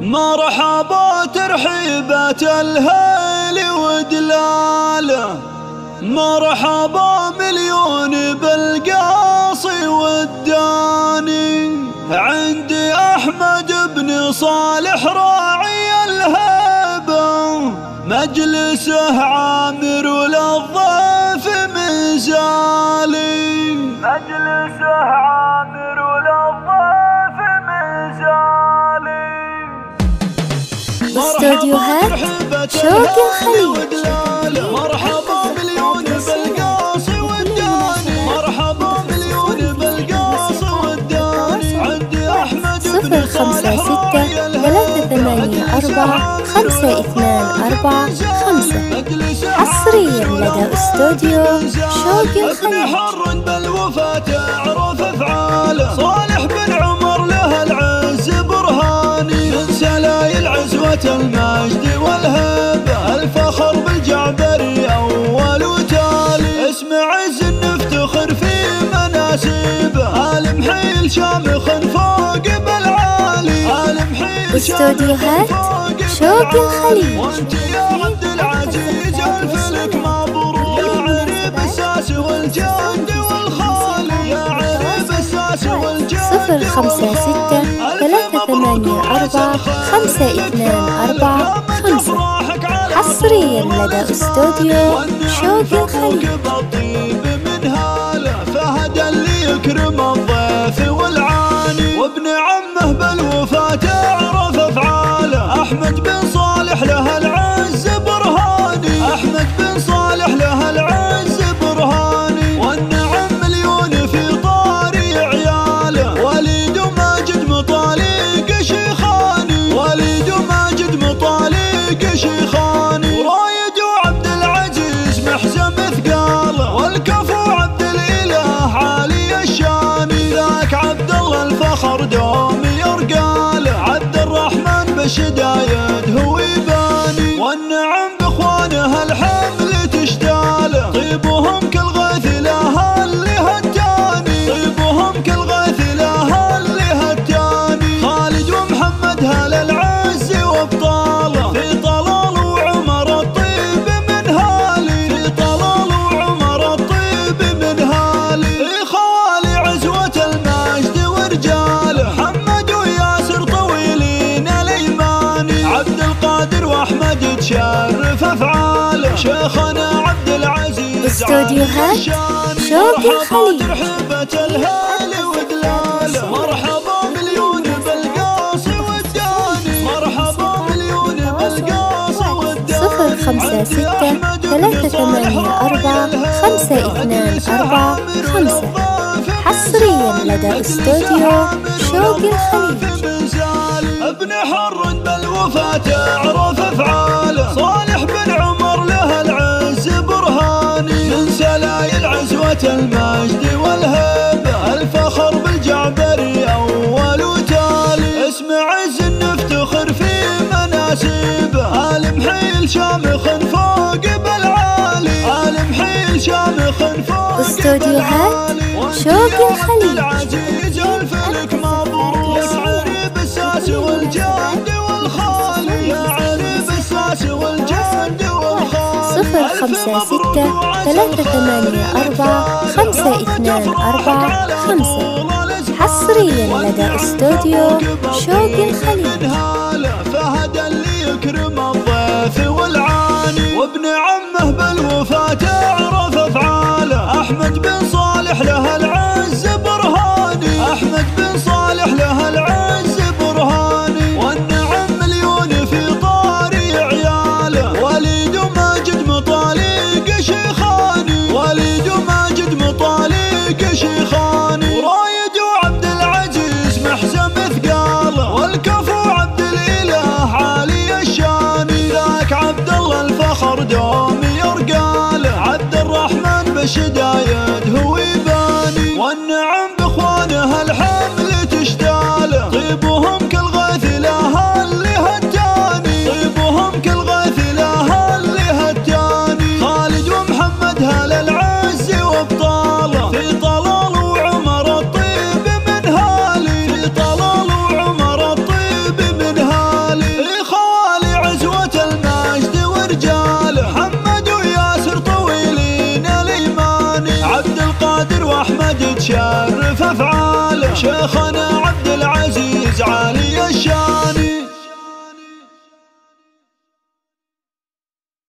مرحبا ترحيبات الهيل ودلاله، مرحبا مليون بالقاصي والداني، عندي أحمد بن صالح راعي الهيبة، مجلسه عامر وللضيف منزالي، مجلسه عامر وللضيف منزالي. استوديوهات شوق الخليج. مرحبا مليون بالقاصي والداني، مرحبا مليون بالقاصي والداني، عندي أحمد بن صالح راعي الهيبة، حصريا لدى استوديو شوق الخليج. حر بالوفاة تعرف افعاله، صالح بن عمر له العز برهاني، من سلايل عزوة المجد والهبة، الفخر بالجعبري أول وتالي، اسم عز نفتخر في مناسبه، آل محيل شامخ فوق بالعالي، آل محيل استوديوهات شوق الخليج. وانت يا عبد العزيز الفلك مبروك، يا عريب الساس والجد والخالي، يا عريب الساس والجد 056-384-5245، حصريا لدى استوديو شوق الخليج. بالطيب من هاله، فهد اللي يكرم الضيف والعاني، وابن عمه بالوفاة تعرف افعاله، احمد بن صالح له العز برهاني، احمد بن صالح له العز برهاني، والنعم مليون في طاري عياله، وليد ماجد مطالق شيخاني، وليد ماجد مطالق شيخاني، ورايد وعبد العزيز محزم ثقاله، والكفو عبد الاله عالي الشاني، ذاك عبد الله الفخر دوم يرقاله، عبد الرحمن بشدايد هو يباني، والنعم باخوانه الحمل تشتاله، طيبهم كالغيث لها اللي هتاني، طيبهم كالغيث لها اللي هتاني، خالد ومحمد هل العز وابطاله، في طلال وعمر الطيب من هالي، في طلال وعمر الطيب من هالي، خوالي عزوة المجد ورجاله، محمد وياسر طويلين الايماني، عبد القادر واحمد تشرف افعاله، شيخنا عبد العزيز استوديوهات شوق الخليج. ترحيبة الهيل ودلاله، مرحبا مليون بالقاصي والداني، مرحبا مليون بالقاصي والداني، 056-384-5245، حصريا لدى استوديو شوق الخليج. ابن حر بالوفاة تعرف افعاله، صالح بن عمر له العز برهاني، من سلايل عزوة المجد والهبة، الفخر بالجعبري أول وتالي، اسم عز نفتخر في مناسبه، آل محيل شامخ فوق بالعالي، آل محيل شامخ فوق استوديوهات شوق الخليج. العزيز الفلك مبروك، يا عريب الساس والجد والخالي، يا عريب الساس والجد والخالي، 056-384-5245، حصريا لدى استوديو شوق الخليج. فهد اللي يكرم الضيف والعاني، وابن عمه بالوفاة تعرف افعاله، احمد بن صالح له العز برهاني، احمد بن صالح له العز برهاني، والنعم مليون في طاري عياله، وليد ماجد مطالق شيخاني، وليد ماجد مطالق شيخاني، ورايد وعبد العزيز محزم ثقاله، والكفو عبد الاله عالي الشاني، ذاك عبد الله الفخر دوم يرقاله، عبد الرحمن بشدايد هو يباني، واحمد تشرف افعاله، شيخنا